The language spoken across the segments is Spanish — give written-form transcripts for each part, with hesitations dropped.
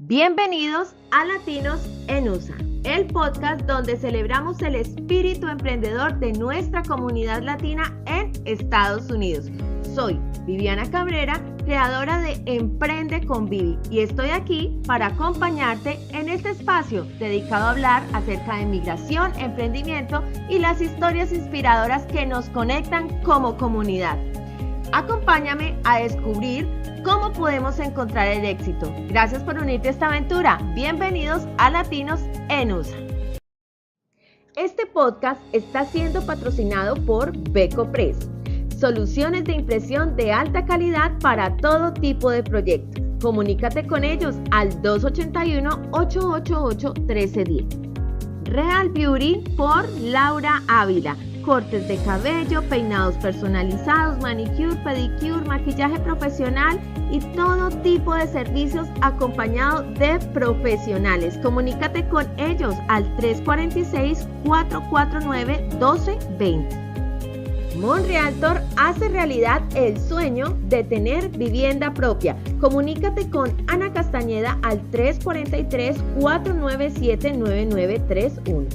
Bienvenidos a Latinos en USA, el podcast donde celebramos el espíritu emprendedor de nuestra comunidad latina en Estados Unidos. Soy Viviana Cabrera, creadora de Emprende con Vivi, y estoy aquí para acompañarte en este espacio dedicado a hablar acerca de migración, emprendimiento y las historias inspiradoras que nos conectan como comunidad. Acompáñame a descubrir cómo podemos encontrar el éxito. Gracias por unirte a esta aventura. Bienvenidos a Latinos en USA. Este podcast está siendo patrocinado por Becopress, soluciones de impresión de alta calidad para todo tipo de proyectos. Comunícate con ellos al 281-888-1310. Real Beauty por Laura Ávila. Cortes de cabello, peinados personalizados, manicure, pedicure, maquillaje profesional y todo tipo de servicios acompañado de profesionales. Comunícate con ellos al 346-449-1220. Monrealtor hace realidad el sueño de tener vivienda propia. Comunícate con Ana Castañeda al 343-497-9931.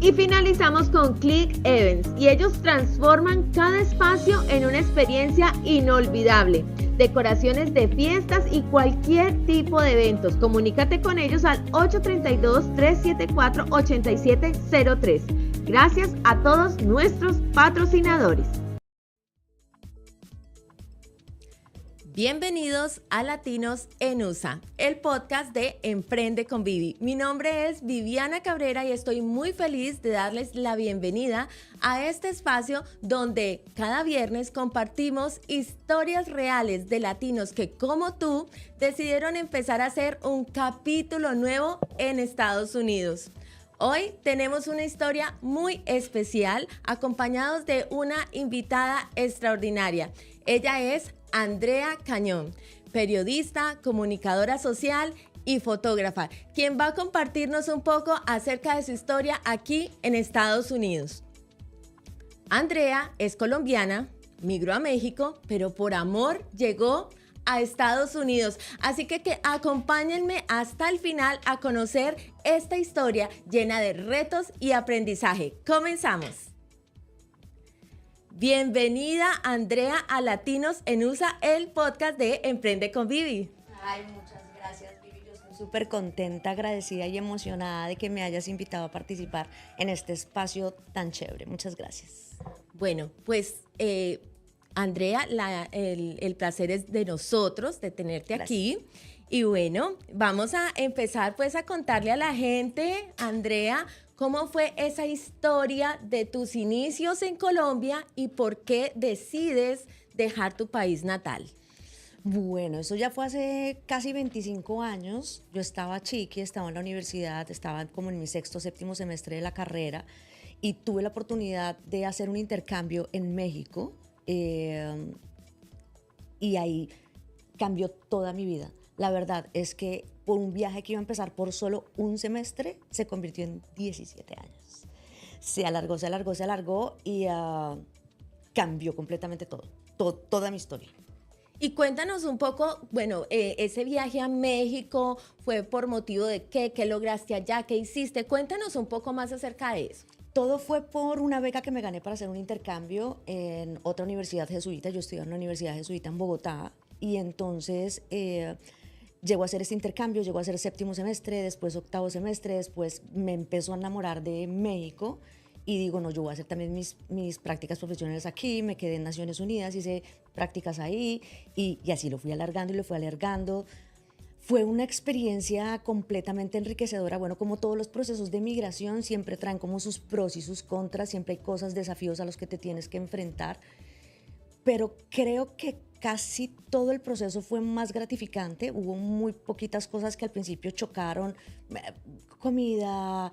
Y finalizamos con Click Events, y ellos transforman cada espacio en una experiencia inolvidable. Decoraciones de fiestas y cualquier tipo de eventos. Comunícate con ellos al 832-374-8703. Gracias a todos nuestros patrocinadores. Bienvenidos a Latinos en USA, el podcast de Emprende con Vivi. Mi nombre es Viviana Cabrera y estoy muy feliz de darles la bienvenida a este espacio donde cada viernes compartimos historias reales de latinos que, como tú, decidieron empezar a hacer un capítulo nuevo en Estados Unidos. Hoy tenemos una historia muy especial, acompañados de una invitada extraordinaria. Ella es Andrea Cañón, periodista, comunicadora social y fotógrafa, quien va a compartirnos un poco acerca de su historia aquí en Estados Unidos. Andrea es colombiana, migró a México, pero por amor llegó a Estados Unidos. Así que acompáñenme hasta el final a conocer esta historia llena de retos y aprendizaje. Comenzamos. Bienvenida, Andrea, a Latinos en USA, el podcast de Emprende con Vivi. Ay, muchas gracias, Vivi. Yo estoy súper contenta, agradecida y emocionada de que me hayas invitado a participar en este espacio tan chévere. Muchas gracias. Bueno, pues, Andrea, el placer es de nosotros, de tenerte aquí. Y bueno, vamos a empezar pues a contarle a la gente, Andrea, ¿cómo fue esa historia de tus inicios en Colombia y por qué decides dejar tu país natal? Bueno, eso ya fue hace casi 25 años. Yo estaba chiqui, estaba en la universidad, estaba como en mi sexto, séptimo semestre de la carrera y tuve la oportunidad de hacer un intercambio en México y ahí cambió toda mi vida. La verdad es que por un viaje que iba a empezar por solo un semestre, se convirtió en 17 años. Se alargó y cambió completamente toda mi historia. Y cuéntanos un poco, bueno, ese viaje a México fue por motivo de qué lograste allá, qué hiciste. Cuéntanos un poco más acerca de eso. Todo fue por una beca que me gané para hacer un intercambio en otra universidad jesuita. Yo estudié en una universidad jesuita en Bogotá y entonces llego a hacer este intercambio, llego a hacer séptimo semestre, después octavo semestre, después me empezó a enamorar de México y digo, no, yo voy a hacer también mis prácticas profesionales aquí, me quedé en Naciones Unidas, hice prácticas ahí y así lo fui alargando y lo fui alargando. Fue una experiencia completamente enriquecedora. Bueno, como todos los procesos de migración siempre traen como sus pros y sus contras, siempre hay cosas, desafíos a los que te tienes que enfrentar, pero creo que casi todo el proceso fue más gratificante. Hubo muy poquitas cosas que al principio chocaron, comida,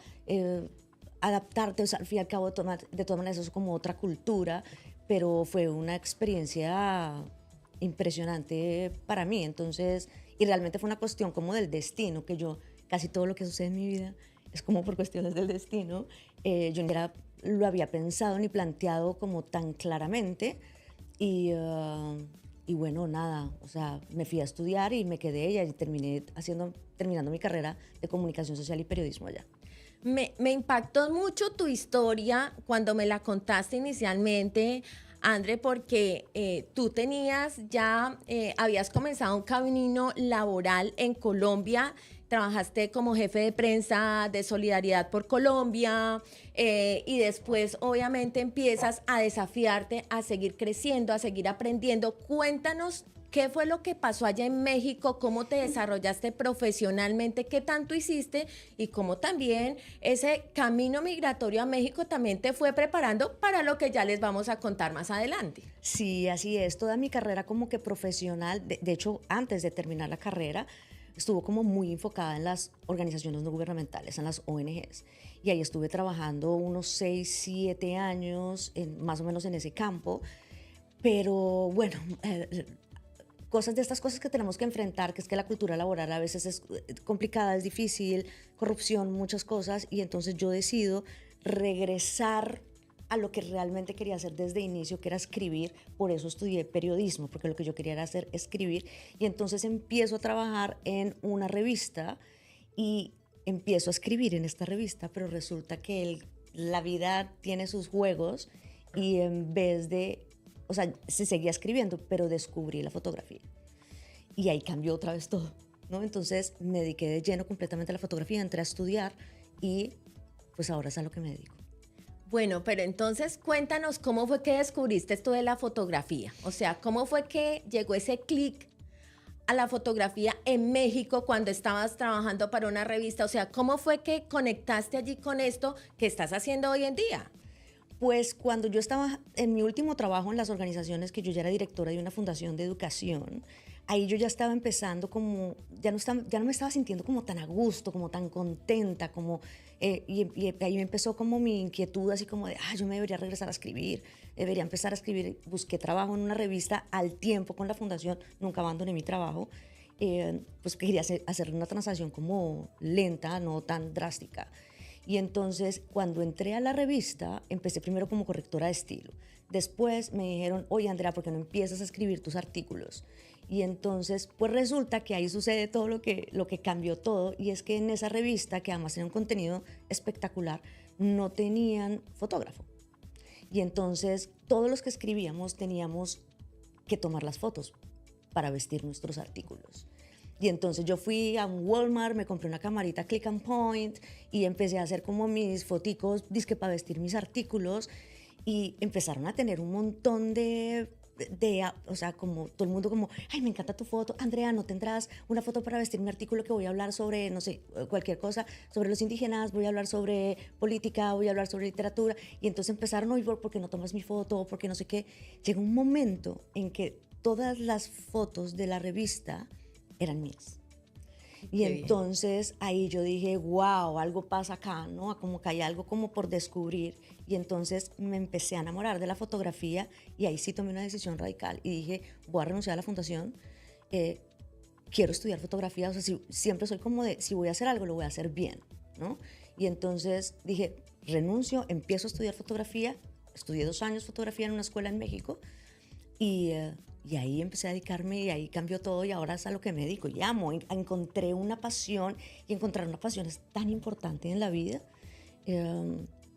adaptarte, o sea, al fin y al cabo de todas maneras eso es como otra cultura, pero fue una experiencia impresionante para mí. Entonces, y realmente fue una cuestión como del destino, que yo, casi todo lo que sucede en mi vida es como por cuestiones del destino. Yo ni era, lo había pensado ni planteado como tan claramente y y bueno, nada, o sea, me fui a estudiar y me quedé y terminé terminando mi carrera de comunicación social y periodismo allá. Me impactó mucho tu historia cuando me la contaste inicialmente, André, porque tú habías comenzado un camino laboral en Colombia, trabajaste como jefe de prensa de Solidaridad por Colombia y después obviamente empiezas a desafiarte, a seguir creciendo, a seguir aprendiendo. Cuéntanos. ¿Qué fue lo que pasó allá en México? ¿Cómo te desarrollaste profesionalmente? ¿Qué tanto hiciste? Y cómo también ese camino migratorio a México también te fue preparando para lo que ya les vamos a contar más adelante. Sí, así es. Toda mi carrera como que profesional, de hecho, antes de terminar la carrera, estuvo como muy enfocada en las organizaciones no gubernamentales, en las ONGs. Y ahí estuve trabajando unos 6, 7 años, más o menos en ese campo. Pero bueno, cosas de estas cosas que tenemos que enfrentar, que es que la cultura laboral a veces es complicada, es difícil, corrupción, muchas cosas, y entonces yo decido regresar a lo que realmente quería hacer desde inicio, que era escribir. Por eso estudié periodismo, porque lo que yo quería era hacer escribir, y entonces empiezo a trabajar en una revista y empiezo a escribir en esta revista, pero resulta que la vida tiene sus juegos y en vez de, o sea, se seguía escribiendo, pero descubrí la fotografía. Y ahí cambió otra vez todo, ¿no? Entonces me dediqué de lleno completamente a la fotografía, entré a estudiar y pues ahora es a lo que me dedico. Bueno, pero entonces cuéntanos cómo fue que descubriste esto de la fotografía. O sea, cómo fue que llegó ese clic a la fotografía en México cuando estabas trabajando para una revista. O sea, ¿cómo fue que conectaste allí con esto que estás haciendo hoy en día? Pues cuando yo estaba en mi último trabajo en las organizaciones, que yo ya era directora de una fundación de educación, ahí yo ya estaba empezando como, ya no me estaba sintiendo como tan a gusto, como tan contenta, como, y ahí me empezó como mi inquietud, así como de, yo me debería regresar a escribir, debería empezar a escribir. Busqué trabajo en una revista al tiempo con la fundación, nunca abandoné mi trabajo, pues quería hacer una transacción como lenta, no tan drástica. Y entonces, cuando entré a la revista, empecé primero como correctora de estilo. Después me dijeron, oye, Andrea, ¿por qué no empiezas a escribir tus artículos? Y entonces, pues resulta que ahí sucede todo lo que cambió todo, y es que en esa revista, que además tenía un contenido espectacular, no tenían fotógrafo. Y entonces, todos los que escribíamos teníamos que tomar las fotos para vestir nuestros artículos. Y entonces yo fui a un Walmart, me compré una camarita Click and Point y empecé a hacer como mis foticos, disque para vestir mis artículos, y empezaron a tener un montón o sea, como todo el mundo como, ay, me encanta tu foto, Andrea, ¿no tendrás una foto para vestir mi artículo que voy a hablar sobre, no sé, cualquier cosa, sobre los indígenas, voy a hablar sobre política, voy a hablar sobre literatura? Y entonces empezaron, oye, ¿por qué no tomas mi foto? ¿Por qué no sé qué? Llegó un momento en que todas las fotos de la revista eran mías. Y entonces ahí yo dije, wow, algo pasa acá, ¿no? Como que hay algo como por descubrir. Y entonces me empecé a enamorar de la fotografía, y ahí sí tomé una decisión radical y dije, voy a renunciar a la fundación, quiero estudiar fotografía. O sea, siempre soy como de, si voy a hacer algo, lo voy a hacer bien, ¿no? Y entonces dije, renuncio, empiezo a estudiar fotografía. Estudié 2 años fotografía en una escuela en México, y ahí empecé a dedicarme, y ahí cambió todo, y ahora es a lo que me dedico. Y amo, encontré una pasión, y encontrar una pasión es tan importante en la vida,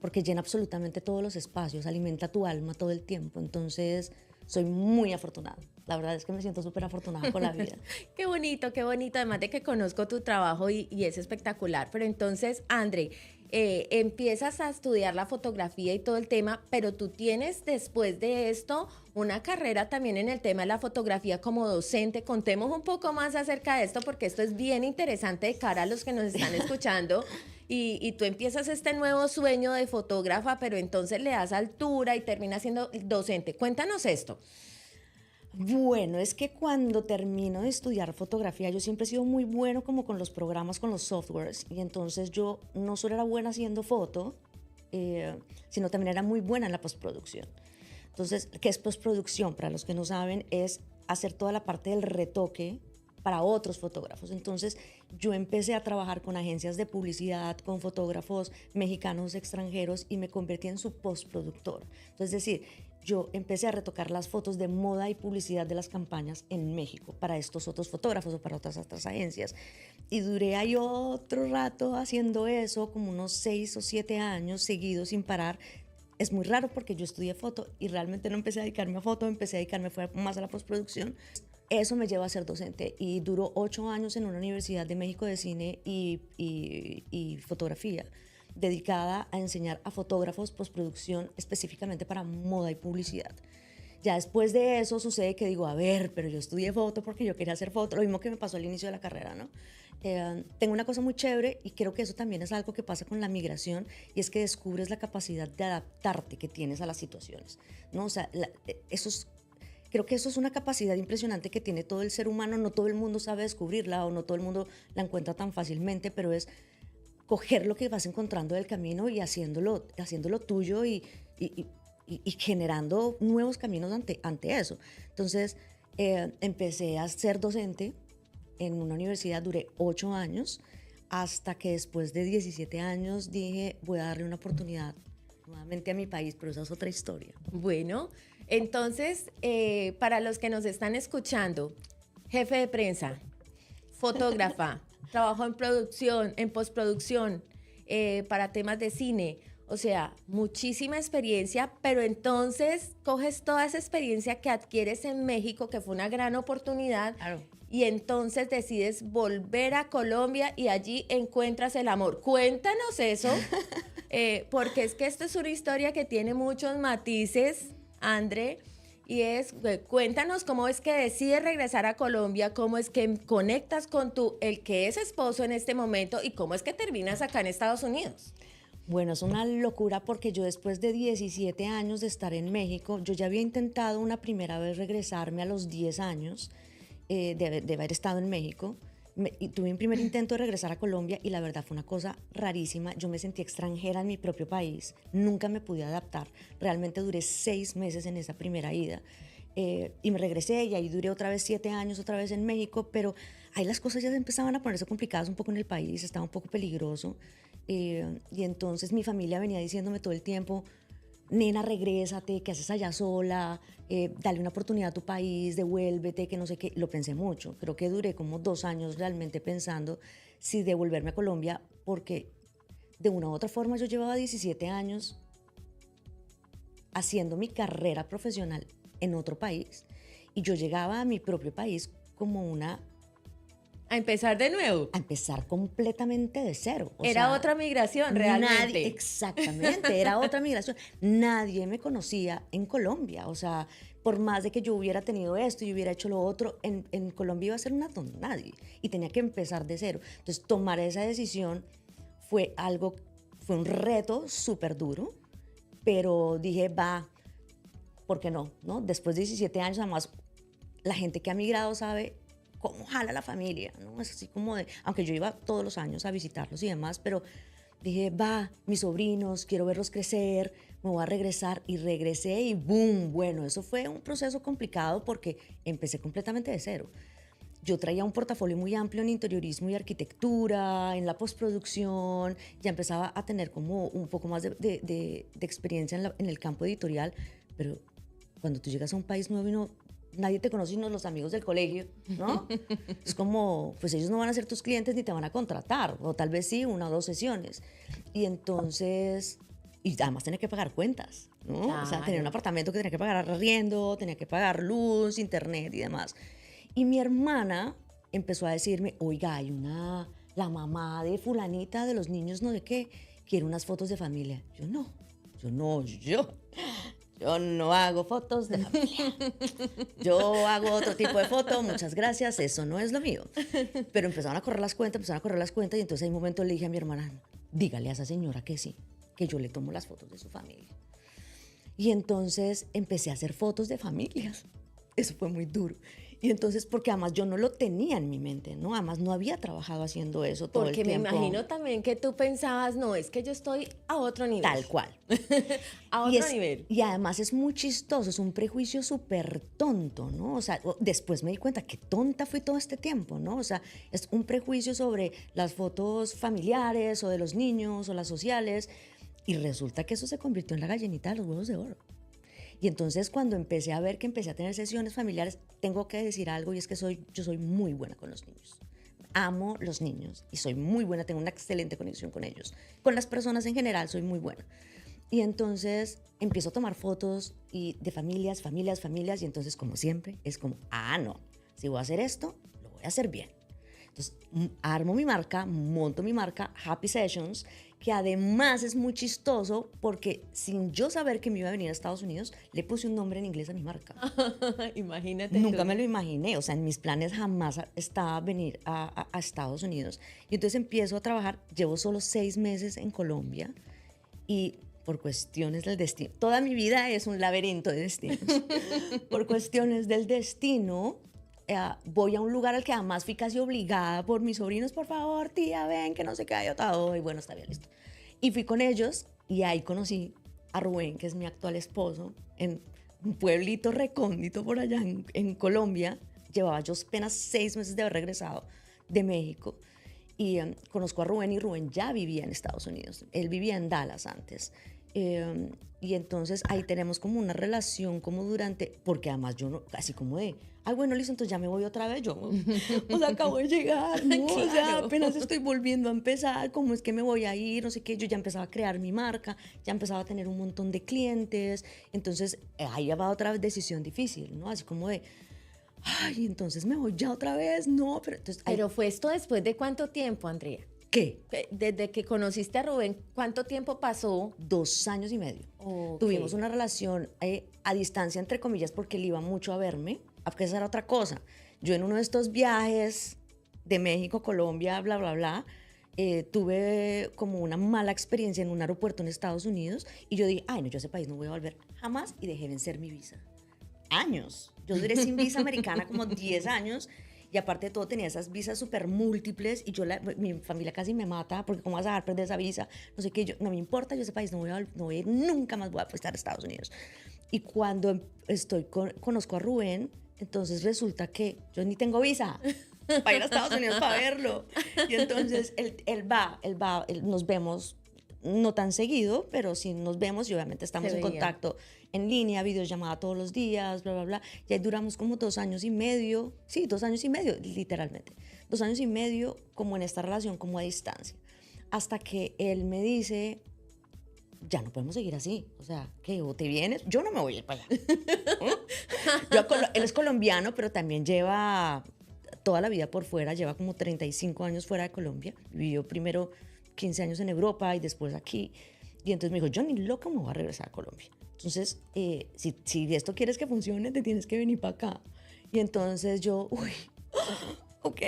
porque llena absolutamente todos los espacios, alimenta tu alma todo el tiempo. Entonces, soy muy afortunada. La verdad es que me siento súper afortunada con la vida. Qué bonito, qué bonito. Además de que conozco tu trabajo y es espectacular. Pero entonces, André, empiezas a estudiar la fotografía y todo el tema, pero tú tienes después de esto una carrera también en el tema de la fotografía como docente. Contemos un poco más acerca de esto, porque esto es bien interesante de cara a los que nos están escuchando. Y tú empiezas este nuevo sueño de fotógrafa, pero entonces le das altura y terminas siendo docente. Cuéntanos esto. Bueno, es que cuando termino de estudiar fotografía, yo siempre he sido muy bueno como con los programas, con los softwares, y entonces yo no solo era buena haciendo foto, sino también era muy buena en la postproducción. Entonces, ¿qué es postproducción? Para los que no saben, es hacer toda la parte del retoque para otros fotógrafos. Entonces, yo empecé a trabajar con agencias de publicidad, con fotógrafos mexicanos, extranjeros, y me convertí en su postproductor. Entonces, es decir, yo empecé a retocar las fotos de moda y publicidad de las campañas en México para estos otros fotógrafos o para otras agencias. Y duré ahí otro rato haciendo eso, como unos 6 o 7 años seguidos sin parar. Es muy raro porque yo estudié foto y realmente no empecé a dedicarme a foto, empecé a dedicarme más a la postproducción. Eso me lleva a ser docente y duró 8 años en una universidad de México de cine y fotografía, dedicada a enseñar a fotógrafos postproducción específicamente para moda y publicidad. Ya después de eso sucede que digo, a ver, pero yo estudié foto porque yo quería hacer foto, lo mismo que me pasó al inicio de la carrera, ¿no? Tengo una cosa muy chévere y creo que eso también es algo que pasa con la migración y es que descubres la capacidad de adaptarte que tienes a las situaciones, ¿no? O sea, creo que eso es una capacidad impresionante que tiene todo el ser humano, no todo el mundo sabe descubrirla o no todo el mundo la encuentra tan fácilmente, pero es coger lo que vas encontrando del camino y haciéndolo tuyo y generando nuevos caminos ante eso. Entonces, empecé a ser docente en una universidad, duré 8 años, hasta que después de 17 años dije, voy a darle una oportunidad nuevamente a mi país, pero esa es otra historia. Bueno, entonces, para los que nos están escuchando, jefe de prensa, fotógrafa, trabajo en producción, en postproducción, para temas de cine, o sea, muchísima experiencia, pero entonces coges toda esa experiencia que adquieres en México, que fue una gran oportunidad, Claro. y entonces decides volver a Colombia y allí encuentras el amor. Cuéntanos eso, porque es que esto es una historia que tiene muchos matices, André, y cuéntanos cómo es que decides regresar a Colombia, cómo es que conectas con el que es esposo en este momento y cómo es que terminas acá en Estados Unidos. Bueno, es una locura porque yo después de 17 años de estar en México, yo ya había intentado una primera vez regresarme a los 10 años de haber estado en México. Y tuve un primer intento de regresar a Colombia y la verdad fue una cosa rarísima. Yo me sentí extranjera en mi propio país, nunca me pude adaptar. Realmente duré 6 meses en esa primera ida y me regresé y ahí duré otra vez 7 años, otra vez en México, pero ahí las cosas ya empezaban a ponerse complicadas un poco en el país, estaba un poco peligroso y entonces mi familia venía diciéndome todo el tiempo, nena, regrésate, ¿qué haces allá sola? Dale una oportunidad a tu país, devuélvete, que no sé qué. Lo pensé mucho. Creo que duré como 2 años realmente pensando si devolverme a Colombia, porque de una u otra forma yo llevaba 17 años haciendo mi carrera profesional en otro país y yo llegaba a mi propio país como A empezar de nuevo. a empezar completamente de cero. Era otra migración, realmente. Exactamente, era otra migración. Nadie me conocía en Colombia. O sea, por más de que yo hubiera tenido esto y hubiera hecho lo otro, en Colombia iba a ser una don nadie. Y tenía que empezar de cero. Entonces, tomar esa decisión fue un reto súper duro, pero dije, va, ¿por qué no? ¿No? Después de 17 años, además, la gente que ha migrado sabe cómo jala la familia, ¿no? Es así como aunque yo iba todos los años a visitarlos y demás, pero dije, va, mis sobrinos, quiero verlos crecer, me voy a regresar y regresé y boom, bueno, eso fue un proceso complicado porque empecé completamente de cero. Yo traía un portafolio muy amplio en interiorismo y arquitectura, en la postproducción, ya empezaba a tener como un poco más de experiencia en el campo editorial, pero cuando tú llegas a un país nuevo y nadie te conoce sino los amigos del colegio, ¿no? Es como, pues ellos no van a ser tus clientes ni te van a contratar, o tal vez sí, 1 o 2 sesiones. Y entonces, y además tenía que pagar cuentas, ¿no? Claro. O sea, tenía un apartamento que tenía que pagar arriendo, tenía que pagar luz, internet y demás. Y mi hermana empezó a decirme, oiga, la mamá de fulanita de los niños, no sé qué, quiere unas fotos de familia. Yo no hago fotos de familia. Yo hago otro tipo de foto, muchas gracias, eso no es lo mío. Pero empezaron a correr las cuentas y entonces en un momento le dije a mi hermana, dígale a esa señora que sí, que yo le tomo las fotos de su familia. Y entonces empecé a hacer fotos de familias. Eso fue muy duro. Y entonces, porque además yo no lo tenía en mi mente, ¿no? Además no había trabajado haciendo eso todo el tiempo. Porque me imagino también que tú pensabas, no, es que yo estoy a otro nivel. Tal cual. A otro nivel. Y además es muy chistoso, es un prejuicio súper tonto, ¿no? O sea, después me di cuenta que tonta fui todo este tiempo, ¿no? O sea, es un prejuicio sobre las fotos familiares o de los niños o las sociales y resulta que eso se convirtió en la gallinita de los huevos de oro. Y entonces cuando empecé a ver que empecé a tener sesiones familiares, tengo que decir algo y es que yo soy muy buena con los niños. Amo los niños y soy muy buena, tengo una excelente conexión con ellos. Con las personas en general soy muy buena. Y entonces empiezo a tomar fotos de familias, y entonces como siempre es como, no, si voy a hacer esto, lo voy a hacer bien. Entonces armo mi marca, monto mi marca Happy Sessions, que además es muy chistoso porque sin yo saber que me iba a venir a Estados Unidos, le puse un nombre en inglés a mi marca. Imagínate. Nunca me lo imaginé, o sea, en mis planes jamás estaba venir a Estados Unidos. Y entonces empiezo a trabajar, llevo solo 6 meses en Colombia y por cuestiones del destino, toda mi vida es un laberinto de destinos. Por cuestiones del destino, voy a un lugar al que además fui casi obligada por mis sobrinos, por favor, tía, ven, que no sé qué, yo todo, y bueno, está bien, listo. Y fui con ellos y ahí conocí a Rubén, que es mi actual esposo, en un pueblito recóndito por allá en Colombia. Llevaba yo apenas 6 meses de haber regresado de México y conozco a Rubén y Rubén ya vivía en Estados Unidos. Él vivía en Dallas antes. Y entonces ahí tenemos como una relación como porque además yo no, así como bueno, listo, entonces ya me voy otra vez, yo, o sea, acabo de llegar, ¿no? Claro. O sea, apenas estoy volviendo a empezar, ¿cómo es que me voy a ir? No sé qué, yo ya empezaba a crear mi marca, ya empezaba a tener un montón de clientes, entonces ahí va otra decisión difícil, ¿no? Así como entonces me voy ya otra vez, no, pero entonces... Pero fue esto después de ¿cuánto tiempo, Andrea? ¿Qué? Desde que conociste a Rubén, ¿cuánto tiempo pasó? 2 años y medio. Okay. Tuvimos una relación a distancia, entre comillas, porque él iba mucho a verme, porque esa era otra cosa. Yo en uno de estos viajes de México, Colombia, bla, bla, bla, tuve como una mala experiencia en un aeropuerto en Estados Unidos y yo dije, no, yo a ese país no voy a volver jamás y dejé vencer mi visa. Años. Yo duré sin visa americana como 10 años. Y aparte de todo tenía esas visas súper múltiples y mi familia casi me mata porque cómo vas a dejar perder esa visa, no sé qué, no me importa, yo ese país no voy a ir, nunca más voy a estar en Estados Unidos. Y cuando conozco a Rubén, entonces resulta que yo ni tengo visa para ir a Estados Unidos para verlo. Y entonces él va, nos vemos no tan seguido, pero sí nos vemos y obviamente estamos en contacto en línea, videollamada todos los días, bla, bla, bla. Y ahí duramos como 2 años y medio, sí, 2 años y medio, literalmente. 2 años y medio como en esta relación, como a distancia. Hasta que él me dice, ya no podemos seguir así. O sea, que o te vienes, yo no me voy a ir para allá. Él es colombiano, pero también lleva toda la vida por fuera, lleva como 35 años fuera de Colombia. Vivió primero 15 años en Europa y después aquí. Y entonces me dijo, yo ni loco me voy a regresar a Colombia. Entonces, si esto quieres que funcione, te tienes que venir para acá. Y entonces yo, ok.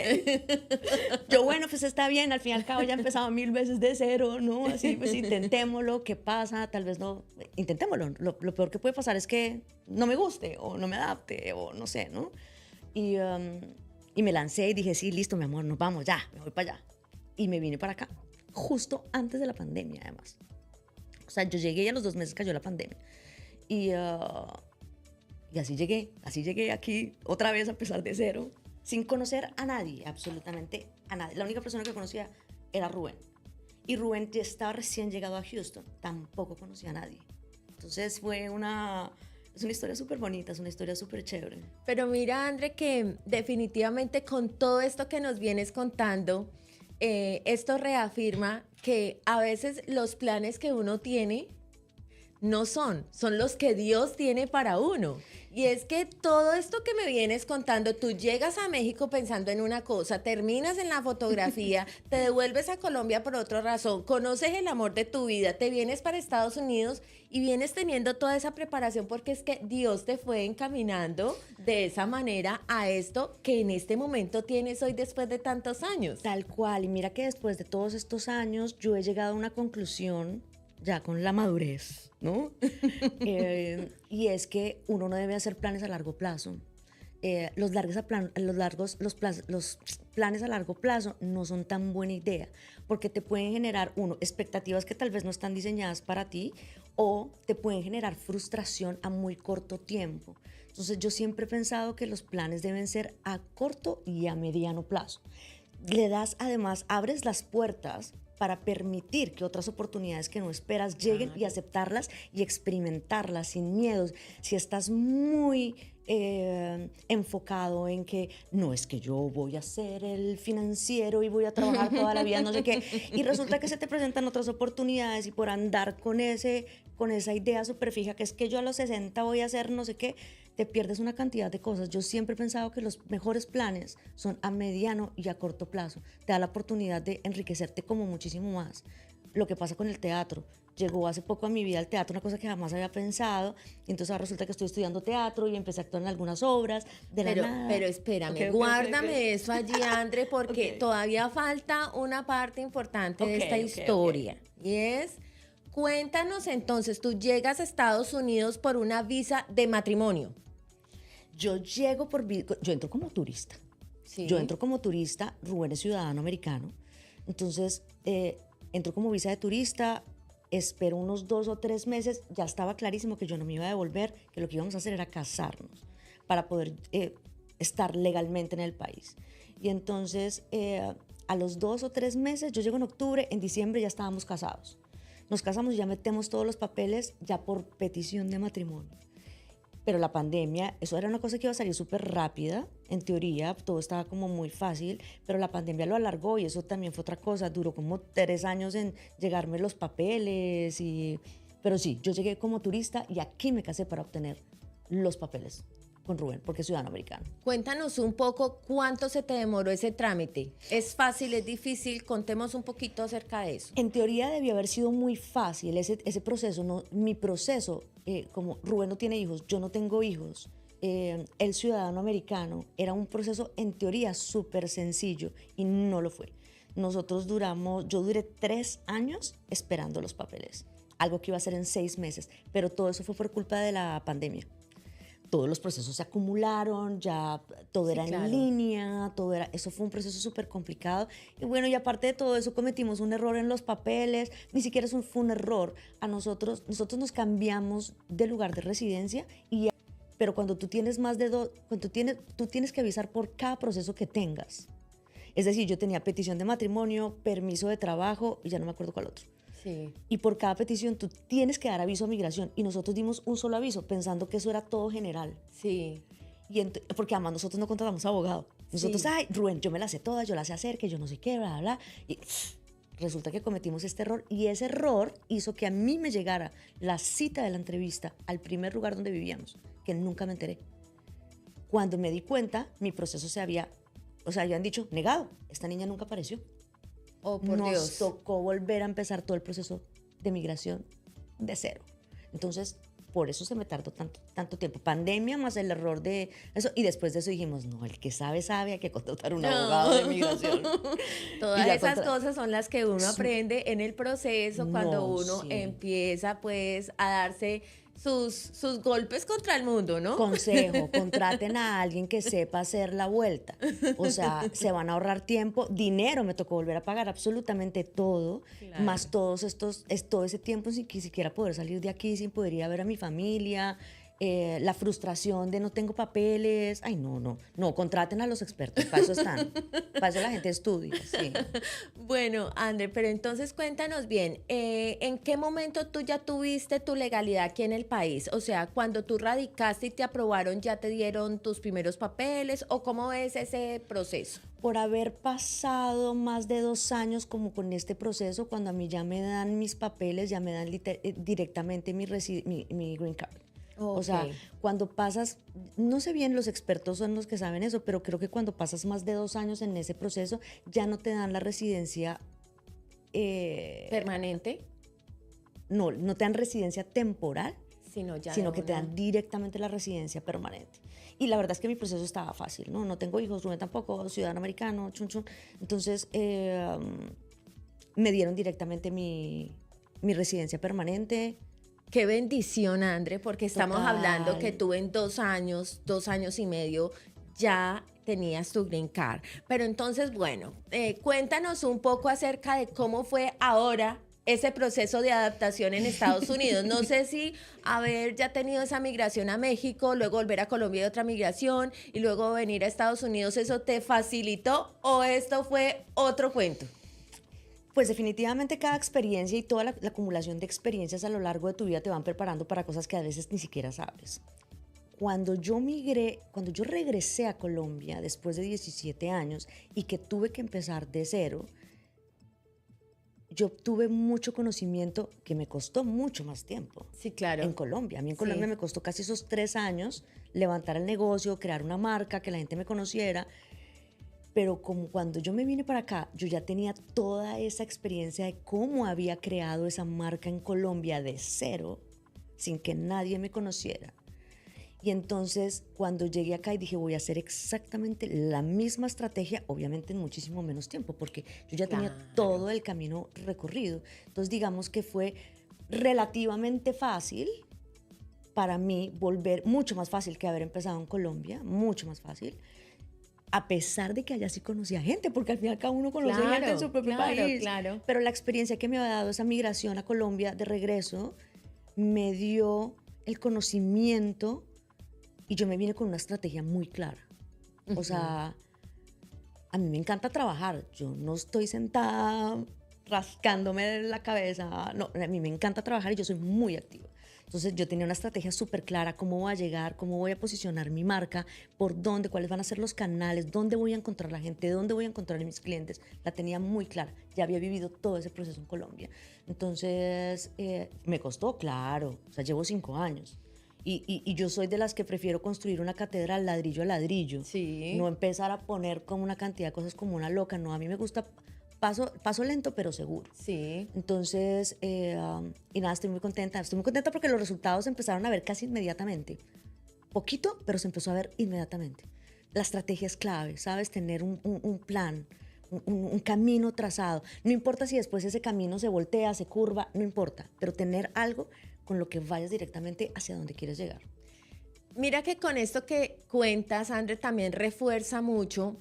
Yo, bueno, pues está bien, al fin y al cabo ya empezaba 1000 veces de cero, ¿no? Así, pues intentémoslo, ¿qué pasa? Tal vez no, intentémoslo. Lo peor que puede pasar es que no me guste o no me adapte o no sé, ¿no? Y me lancé y dije, sí, listo, mi amor, nos vamos, ya, me voy para allá. Y me vine para acá, justo antes de la pandemia, además. O sea, yo llegué y a los 2 meses cayó la pandemia. Y así llegué aquí otra vez a empezar de cero, sin conocer a nadie, absolutamente a nadie. La única persona que conocía era Rubén. Y Rubén ya estaba recién llegado a Houston, tampoco conocía a nadie. Entonces es una historia súper bonita, es una historia súper chévere. Pero mira, André, que definitivamente con todo esto que nos vienes contando, esto reafirma que a veces los planes que uno tiene no son los que Dios tiene para uno. Y es que todo esto que me vienes contando, tú llegas a México pensando en una cosa, terminas en la fotografía, te devuelves a Colombia por otra razón, conoces el amor de tu vida, te vienes para Estados Unidos y vienes teniendo toda esa preparación porque es que Dios te fue encaminando de esa manera a esto que en este momento tienes hoy después de tantos años. Tal cual, y mira que después de todos estos años yo he llegado a una conclusión ya con la madurez, ¿no? Y es que uno no debe hacer planes a largo plazo. Los planes a largo plazo no son tan buena idea porque te pueden generar, expectativas que tal vez no están diseñadas para ti o te pueden generar frustración a muy corto tiempo. Entonces yo siempre he pensado que los planes deben ser a corto y a mediano plazo. Además, abres las puertas para permitir que otras oportunidades que no esperas lleguen y aceptarlas y experimentarlas sin miedos. Si estás muy enfocado en que no es que yo voy a ser el financiero y voy a trabajar toda la vida, no sé qué, y resulta que se te presentan otras oportunidades y por andar con esa idea súper fija que es que yo a los 60 voy a hacer no sé qué, te pierdes una cantidad de cosas. Yo siempre he pensado que los mejores planes son a mediano y a corto plazo. Te da la oportunidad de enriquecerte como muchísimo más. Lo que pasa con el teatro. Llegó hace poco a mi vida el teatro, una cosa que jamás había pensado, y entonces ahora resulta que estoy estudiando teatro y empecé a actuar en algunas obras de la nada. Pero espérame, guárdame eso allí, André, porque todavía falta una parte importante de esta historia. Y es, cuéntanos entonces, tú llegas a Estados Unidos por una visa de matrimonio. Yo entro como turista. Sí. Yo entro como turista, Rubén es ciudadano americano, entonces entro como visa de turista, espero unos 2 o 3 meses, ya estaba clarísimo que yo no me iba a devolver, que lo que íbamos a hacer era casarnos para poder estar legalmente en el país. Y entonces a los 2 o 3 meses, yo llego en octubre, en diciembre ya estábamos casados. Nos casamos y ya metemos todos los papeles ya por petición de matrimonio. Pero la pandemia, eso era una cosa que iba a salir súper rápida, en teoría, todo estaba como muy fácil, pero la pandemia lo alargó y eso también fue otra cosa, duró como 3 años en llegarme los papeles, pero sí, yo llegué como turista y aquí me casé para obtener los papeles con Rubén, porque es ciudadano americano. Cuéntanos un poco cuánto se te demoró ese trámite. ¿Es fácil, es difícil? Contemos un poquito acerca de eso. En teoría debió haber sido muy fácil ese proceso. No, mi proceso, como Rubén no tiene hijos, yo no tengo hijos, el ciudadano americano, era un proceso en teoría súper sencillo y no lo fue. Yo duré 3 años esperando los papeles, algo que iba a ser en 6 meses, pero todo eso fue por culpa de la pandemia. Todos los procesos se acumularon, ya todo era en línea, eso fue un proceso súper complicado. Y bueno, y aparte de todo eso cometimos un error en los papeles, ni siquiera fue un error. Nosotros nos cambiamos de lugar de residencia, pero cuando tú tienes tú tienes que avisar por cada proceso que tengas. Es decir, yo tenía petición de matrimonio, permiso de trabajo y ya no me acuerdo cuál otro. Sí. Y por cada petición tú tienes que dar aviso a migración y nosotros dimos un solo aviso pensando que eso era todo general. Sí. Porque además nosotros no contratamos abogado. Nosotros, ay, Rubén, yo me la sé toda, yo la sé hacer, que yo no sé qué, bla, bla, bla. Y resulta que cometimos este error y ese error hizo que a mí me llegara la cita de la entrevista al primer lugar donde vivíamos, que nunca me enteré. Cuando me di cuenta, mi proceso habían dicho, negado, esta niña nunca apareció. Oh, por Dios. Nos tocó volver a empezar todo el proceso de migración de cero. Entonces, por eso se me tardó tanto tiempo. Pandemia más el error de eso. Y después de eso dijimos, no, el que sabe, hay que contratar un abogado de migración. Todas esas cosas son las que uno aprende en el proceso cuando uno empieza pues a darse sus golpes contra el mundo, ¿no? Consejo, contraten a alguien que sepa hacer la vuelta. O sea, se van a ahorrar tiempo, dinero, me tocó volver a pagar absolutamente todo, más todo ese tiempo sin siquiera poder salir de aquí, sin poder ir a ver a mi familia, la frustración de no tengo papeles. Ay, no, contraten a los expertos, para eso están, para eso la gente estudia, sí. Bueno, André, pero entonces cuéntanos bien, ¿en qué momento tú ya tuviste tu legalidad aquí en el país? O sea, cuando tú radicaste y te aprobaron, ¿ya te dieron tus primeros papeles o cómo es ese proceso? Por haber pasado más de 2 años como con este proceso, cuando a mí ya me dan mis papeles, ya me dan directamente mi green card. Okay. O sea, cuando pasas, no sé bien, los expertos son los que saben eso, pero creo que cuando pasas más de 2 años en ese proceso, ya no te dan la residencia permanente. No te dan residencia temporal, sino que te dan directamente la residencia permanente. Y la verdad es que mi proceso estaba fácil, no tengo hijos, Rubén tampoco, ciudadano americano, Entonces, me dieron directamente mi residencia permanente. Qué bendición, André, porque estamos hablando que tú en 2 años y medio, ya tenías tu green card. Pero entonces, bueno, cuéntanos un poco acerca de cómo fue ahora ese proceso de adaptación en Estados Unidos. No sé si haber ya tenido esa migración a México, luego volver a Colombia y otra migración, y luego venir a Estados Unidos, ¿eso te facilitó o esto fue otro cuento? Pues definitivamente cada experiencia y toda la acumulación de experiencias a lo largo de tu vida te van preparando para cosas que a veces ni siquiera sabes. Cuando yo migré, cuando yo regresé a Colombia después de 17 años y que tuve que empezar de cero, yo tuve mucho conocimiento que me costó mucho más tiempo. Sí, claro. En Colombia. A mí en Colombia me costó casi esos 3 años levantar el negocio, crear una marca, que la gente me conociera. Pero como cuando yo me vine para acá, yo ya tenía toda esa experiencia de cómo había creado esa marca en Colombia de cero, sin que nadie me conociera. Y entonces, cuando llegué acá y dije, voy a hacer exactamente la misma estrategia, obviamente en muchísimo menos tiempo, porque yo ya tenía todo el camino recorrido. Entonces, digamos que fue relativamente fácil para mí volver, mucho más fácil que haber empezado en Colombia, mucho más fácil, a pesar de que allá sí conocía gente, porque al final cada uno conoce gente en su propio país. Claro. Pero la experiencia que me había dado esa migración a Colombia de regreso me dio el conocimiento y yo me vine con una estrategia muy clara. O sea, a mí me encanta trabajar. Yo no estoy sentada rascándome la cabeza. No, a mí me encanta trabajar y yo soy muy activa. Entonces yo tenía una estrategia súper clara, cómo voy a llegar, cómo voy a posicionar mi marca, por dónde, cuáles van a ser los canales, dónde voy a encontrar la gente, dónde voy a encontrar a mis clientes. La tenía muy clara. Ya había vivido todo ese proceso en Colombia. Entonces, me costó, claro. O sea, llevo 5 años. Y yo soy de las que prefiero construir una catedral ladrillo a ladrillo. Sí. No empezar a poner como una cantidad de cosas como una loca. No, a mí me gusta paso lento pero seguro. Sí. Entonces, y nada, estoy muy contenta. Estoy muy contenta porque los resultados se empezaron a ver casi inmediatamente. Poquito, pero se empezó a ver inmediatamente. La estrategia es clave, ¿sabes? Tener un plan, un camino trazado. No importa si después ese camino se voltea, se curva, no importa. Pero tener algo con lo que vayas directamente hacia donde quieres llegar. Mira que con esto que cuentas, André, también refuerza mucho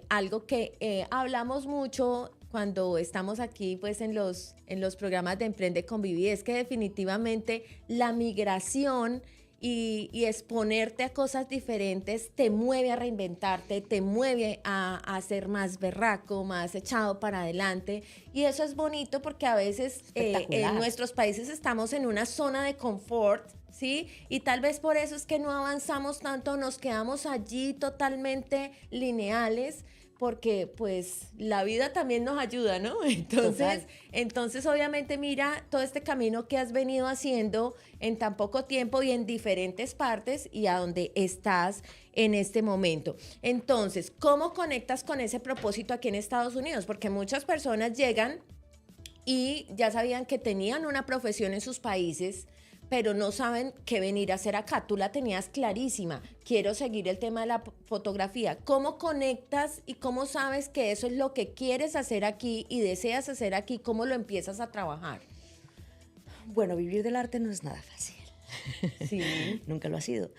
algo que hablamos mucho cuando estamos aquí pues en los programas de Emprende con Vivi, es que definitivamente la migración y exponerte a cosas diferentes te mueve a reinventarte, te mueve a ser más berraco, más echado para adelante. Y eso es bonito porque a veces en nuestros países estamos en una zona de confort, ¿sí? Y tal vez por eso es que no avanzamos tanto, nos quedamos allí totalmente lineales, porque pues la vida también nos ayuda, ¿no? Entonces obviamente mira todo este camino que has venido haciendo en tan poco tiempo y en diferentes partes y a donde estás en este momento. Entonces, ¿cómo conectas con ese propósito aquí en Estados Unidos? Porque muchas personas llegan y ya sabían que tenían una profesión en sus países, pero no saben qué venir a hacer acá. Tú la tenías clarísima. Quiero seguir el tema de la fotografía. ¿Cómo conectas y cómo sabes que eso es lo que quieres hacer aquí y deseas hacer aquí? ¿Cómo lo empiezas a trabajar? Bueno, vivir del arte no es nada fácil. Sí. Nunca lo ha sido.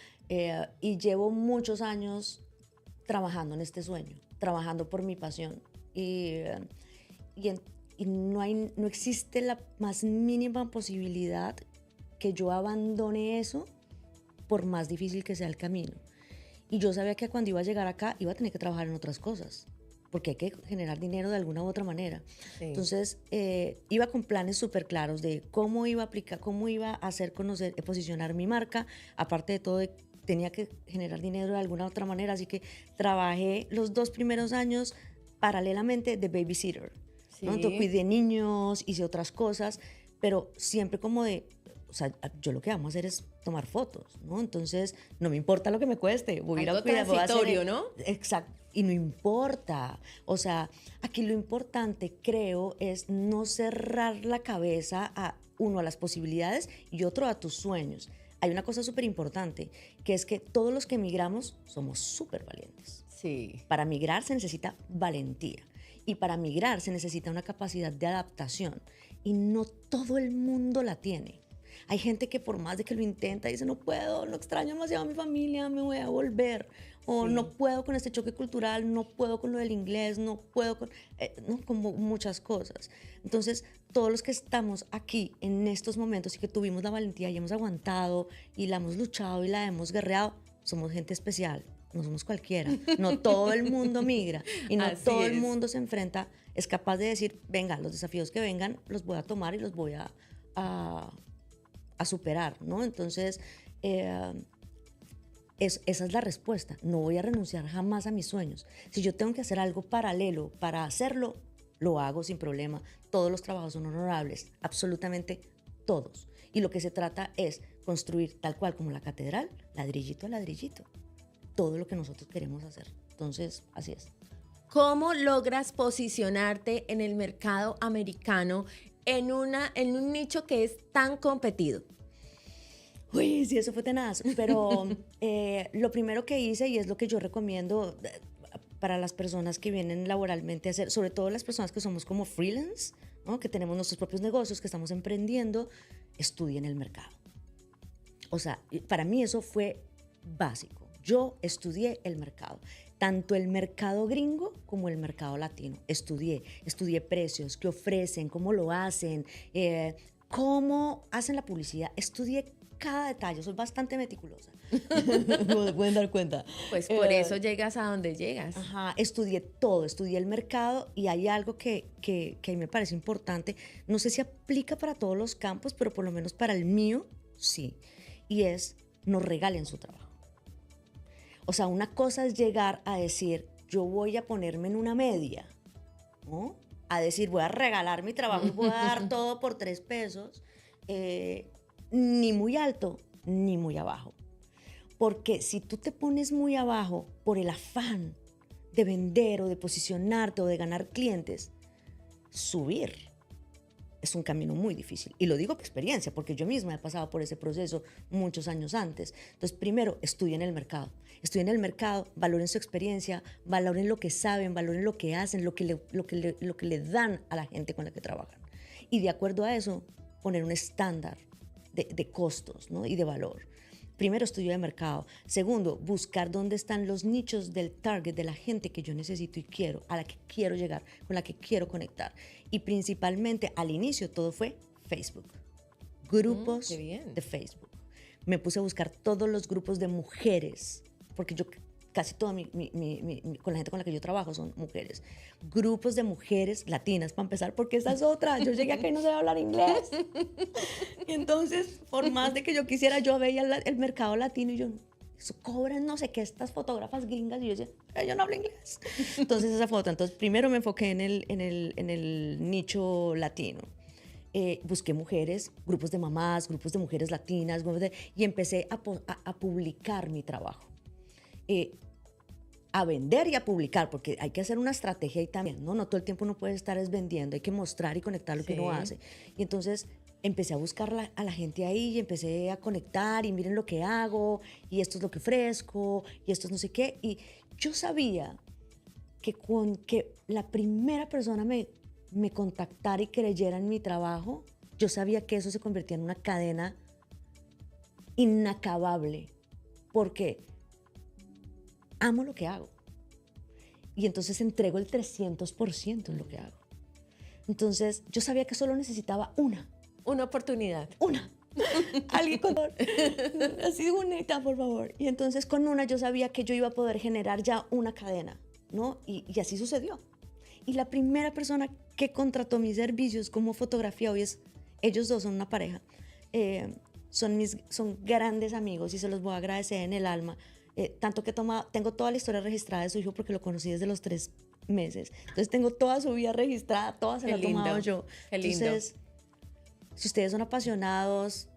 Y llevo muchos años trabajando en este sueño, trabajando por mi pasión. Y no existe la más mínima posibilidad que yo abandone eso por más difícil que sea el camino. Y yo sabía que cuando iba a llegar acá iba a tener que trabajar en otras cosas, porque hay que generar dinero de alguna u otra manera. Sí. Entonces, iba con planes súper claros de cómo iba a aplicar, cómo iba a hacer conocer, posicionar mi marca. Aparte de todo, tenía que generar dinero de alguna u otra manera, así que trabajé los 2 primeros años paralelamente de babysitter. Sí. ¿No? Entonces, cuidé niños, hice otras cosas, pero siempre como de, o sea, yo lo que vamos a hacer es tomar fotos, ¿no? Entonces, no me importa lo que me cueste. Voy a ir a cuidar, transitorio, ¿no? Exacto. Y no importa. O sea, aquí lo importante, creo, es no cerrar la cabeza a las posibilidades y otro a tus sueños. Hay una cosa súper importante, que es que todos los que emigramos somos súper valientes. Sí. Para migrar se necesita valentía. Y para migrar se necesita una capacidad de adaptación. Y no todo el mundo la tiene. Hay gente que por más de que lo intenta dice, no puedo, no extraño demasiado a mi familia, me voy a volver. O sí. No puedo con este choque cultural, no puedo con lo del inglés, no puedo con... no, como muchas cosas. Entonces, todos los que estamos aquí en estos momentos y que tuvimos la valentía y hemos aguantado y la hemos luchado y la hemos guerreado, somos gente especial. no somos cualquiera, no todo el mundo migra y no Así todo el es. mundo se enfrenta, es capaz de decir, venga, los desafíos que vengan los voy a tomar y los voy a, a superar, ¿no? Entonces, eh, esa es la respuesta. No voy a renunciar jamás a mis sueños. Si yo tengo que hacer algo paralelo para hacerlo, lo hago sin problema. Todos los trabajos son honorables, absolutamente todos. Y lo que se trata es construir tal cual como la catedral, ladrillito a ladrillito, todo lo que nosotros queremos hacer. Entonces, así es. ¿Cómo logras posicionarte en el mercado americano en un nicho que es tan competido? Uy, sí, eso fue tenaz, pero lo primero que hice, y es lo que yo recomiendo para las personas que vienen laboralmente a hacer, sobre todo las personas que somos como freelance, ¿no? Que tenemos nuestros propios negocios, que estamos emprendiendo, estudien el mercado. O sea, para mí eso fue básico. Yo estudié el mercado, tanto el mercado gringo como el mercado latino. Estudié precios, qué ofrecen, cómo lo hacen, cómo hacen la publicidad. Estudié cada detalle, soy bastante meticulosa. Como se pueden dar cuenta. Pues por eso llegas a donde llegas. Ajá, estudié todo, estudié el mercado y hay algo que a mí me parece importante. No sé si aplica para todos los campos, pero por lo menos para el mío, sí. Y es, no regalen su trabajo. O sea, una cosa es llegar a decir, yo voy a ponerme en una media, ¿no? A decir, voy a regalar mi trabajo y voy a dar todo por 3 pesos. Ni muy alto, ni muy abajo. Porque si tú te pones muy abajo por el afán de vender o de posicionarte o de ganar clientes, subir es un camino muy difícil. Y lo digo por experiencia, porque yo misma he pasado por ese proceso muchos años antes. Entonces, primero, estudien el mercado. Estudien el mercado, valoren su experiencia, valoren lo que saben, valoren lo que hacen, lo que le dan a la gente con la que trabajan. Y de acuerdo a eso, poner un estándar de costos, ¿no? Y de valor. Primero, estudio de mercado. Segundo, buscar dónde están los nichos del target, de la gente que yo necesito y quiero, a la que quiero llegar, con la que quiero conectar. Y principalmente, al inicio, todo fue Facebook. Grupos Qué bien. de Facebook. Me puse a buscar todos los grupos de mujeres, porque yo casi toda con la gente con la que yo trabajo son mujeres. Grupos de mujeres latinas, para empezar, porque esa es otra. Yo llegué acá y no sabía hablar inglés. Y entonces, por más de que yo quisiera, yo veía el mercado latino y yo, eso cobran no sé qué, estas fotógrafas gringas. Y yo decía, yo no hablo inglés. Entonces, esa foto. Entonces, primero me enfoqué en el nicho latino. Busqué mujeres, grupos de mamás, grupos de mujeres latinas, y empecé a publicar mi trabajo. A vender y a publicar, porque hay que hacer una estrategia ahí también, ¿no? No todo el tiempo uno puede estar vendiendo, hay que mostrar y conectar lo que uno hace. Y entonces empecé a buscar a la gente ahí y empecé a conectar y miren lo que hago y esto es lo que ofrezco y esto es no sé qué. Y yo sabía que con que la primera persona me contactara y creyera en mi trabajo, yo sabía que eso se convertía en una cadena inacabable, porque amo lo que hago. Y entonces entrego el 300% en lo que hago. Entonces, yo sabía que solo necesitaba una. Una oportunidad. Una. Alguien con... Así bonita, por favor. Y entonces, con una, yo sabía que yo iba a poder generar ya una cadena, ¿no? Y así sucedió. Y la primera persona que contrató mis servicios como fotografía, hoy ellos dos son una pareja, son grandes amigos y se los voy a agradecer en el alma. Tanto que tengo toda la historia registrada de su hijo porque lo conocí desde los 3 meses. Entonces tengo toda su vida registrada, toda se la he tomado yo. Qué lindo. Entonces, si ustedes son apasionados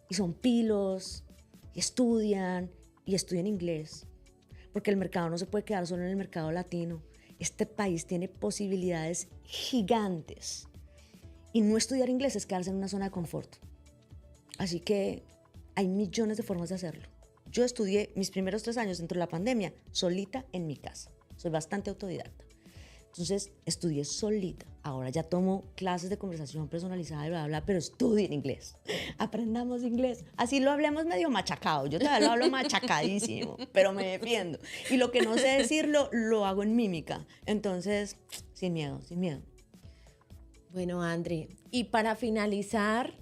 y son pilos y estudian inglés, porque el mercado no se puede quedar solo en el mercado latino. Este país tiene posibilidades gigantes. Y no estudiar inglés es quedarse en una zona de confort. Así que hay millones de formas de hacerlo. Yo estudié mis primeros 3 años dentro de la pandemia solita en mi casa. Soy bastante autodidacta. Entonces, estudié solita. Ahora ya tomo clases de conversación personalizada y bla, bla, bla, pero estudien inglés. Aprendamos inglés. Así lo hablemos medio machacado. Yo todavía lo hablo machacadísimo, pero me defiendo. Y lo que no sé decirlo, lo hago en mímica. Entonces, sin miedo, sin miedo. Bueno, Andri, y para finalizar,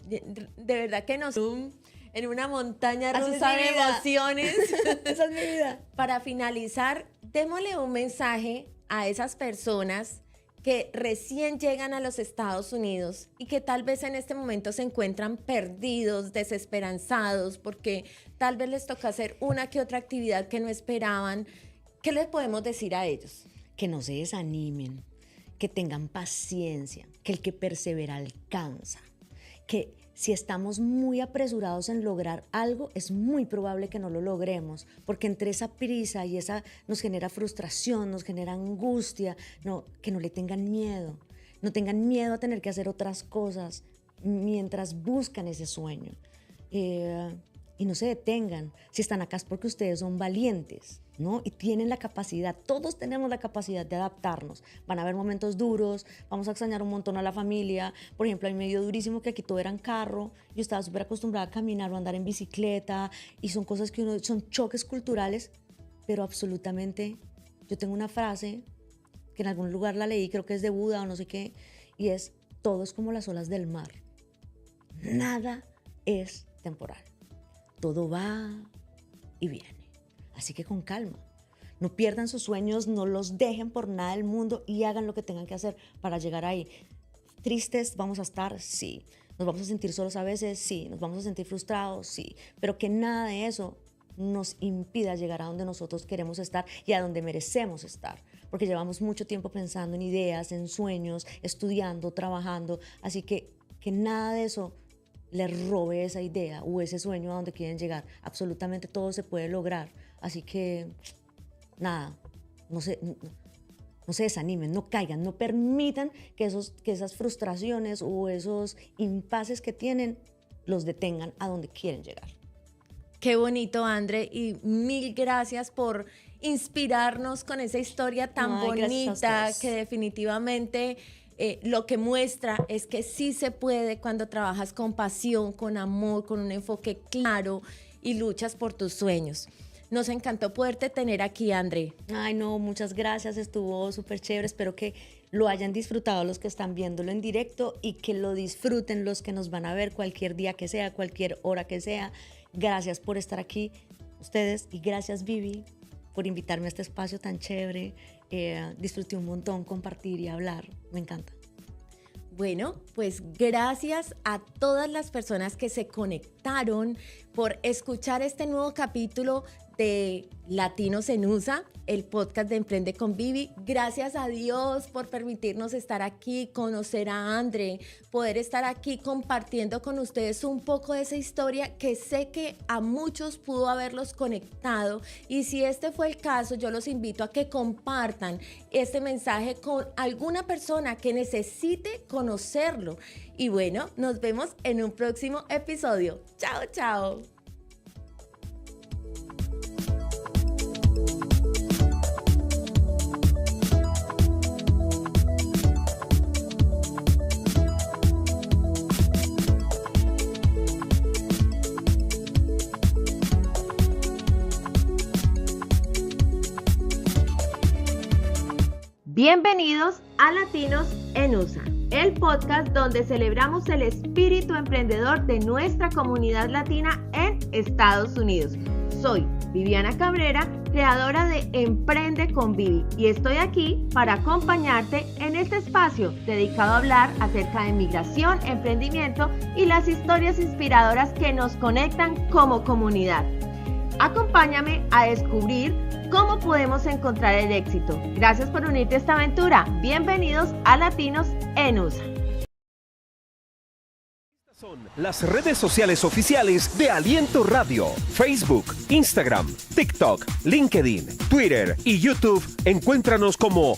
de verdad que en una montaña Así es rusa mi de vida. emociones. Esa es mi vida. Para finalizar, démosle un mensaje a esas personas que recién llegan a los Estados Unidos y que tal vez en este momento se encuentran perdidos, desesperanzados, porque tal vez les toca hacer una que otra actividad que no esperaban. ¿Qué les podemos decir a ellos? Que no se desanimen, que tengan paciencia, que el que persevera alcanza, que si estamos muy apresurados en lograr algo, es muy probable que no lo logremos, porque entre esa prisa y esa nos genera frustración, nos genera angustia. No, que no le tengan miedo, no tengan miedo a tener que hacer otras cosas mientras buscan ese sueño. Y no se detengan. Si están acá es porque ustedes son valientes, ¿no? Y tienen la capacidad, todos tenemos la capacidad de adaptarnos. Van a haber momentos duros, vamos a extrañar un montón a la familia. Por ejemplo, a mí me dio durísimo que aquí todo era en carro. Yo estaba súper acostumbrada a caminar o andar en bicicleta, y son cosas que son choques culturales, pero absolutamente, yo tengo una frase que en algún lugar la leí, creo que es de Buda o no sé qué, y es: todo es como las olas del mar. Nada es temporal. Todo va y viene. Así que con calma. No pierdan sus sueños, no los dejen por nada del mundo y hagan lo que tengan que hacer para llegar ahí. ¿Tristes vamos a estar? Sí. ¿Nos vamos a sentir solos a veces? Sí. ¿Nos vamos a sentir frustrados? Sí. Pero que nada de eso nos impida llegar a donde nosotros queremos estar y a donde merecemos estar. Porque llevamos mucho tiempo pensando en ideas, en sueños, estudiando, trabajando. Así que nada de eso les robe esa idea o ese sueño a donde quieren llegar. Absolutamente todo se puede lograr. Así que, nada, no se desanimen, no caigan, no permitan que esas frustraciones o esos impases que tienen los detengan a donde quieren llegar. Qué bonito, André, y mil gracias por inspirarnos con esa historia tan bonita que definitivamente lo que muestra es que sí se puede cuando trabajas con pasión, con amor, con un enfoque claro y luchas por tus sueños. Nos encantó poderte tener aquí, André. Ay, no, muchas gracias, estuvo súper chévere. Espero que lo hayan disfrutado los que están viéndolo en directo y que lo disfruten los que nos van a ver cualquier día que sea, cualquier hora que sea. Gracias por estar aquí, ustedes, y gracias, Vivi, por invitarme a este espacio tan chévere. Disfruté un montón compartir y hablar, me encanta. Bueno, pues gracias a todas las personas que se conectaron por escuchar este nuevo capítulo de Latinos en USA, el podcast de Emprende con Vivi. Gracias a Dios por permitirnos estar aquí, conocer a André, poder estar aquí compartiendo con ustedes un poco de esa historia que sé que a muchos pudo haberlos conectado. Y si este fue el caso, yo los invito a que compartan este mensaje con alguna persona que necesite conocerlo. Y bueno, nos vemos en un próximo episodio. Chao, chao. Bienvenidos a Latinos en USA, el podcast donde celebramos el espíritu emprendedor de nuestra comunidad latina en Estados Unidos. Soy Viviana Cabrera, creadora de Emprende con Vivi, y estoy aquí para acompañarte en este espacio dedicado a hablar acerca de migración, emprendimiento y las historias inspiradoras que nos conectan como comunidad. Acompáñame a descubrir cómo podemos encontrar el éxito. Gracias por unirte a esta aventura. Bienvenidos a Latinos en USA. Son las redes sociales oficiales de Aliento Radio: Facebook, Instagram, TikTok, LinkedIn, Twitter y YouTube. Encuéntranos como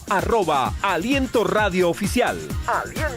@Aliento Radio Oficial. Aliento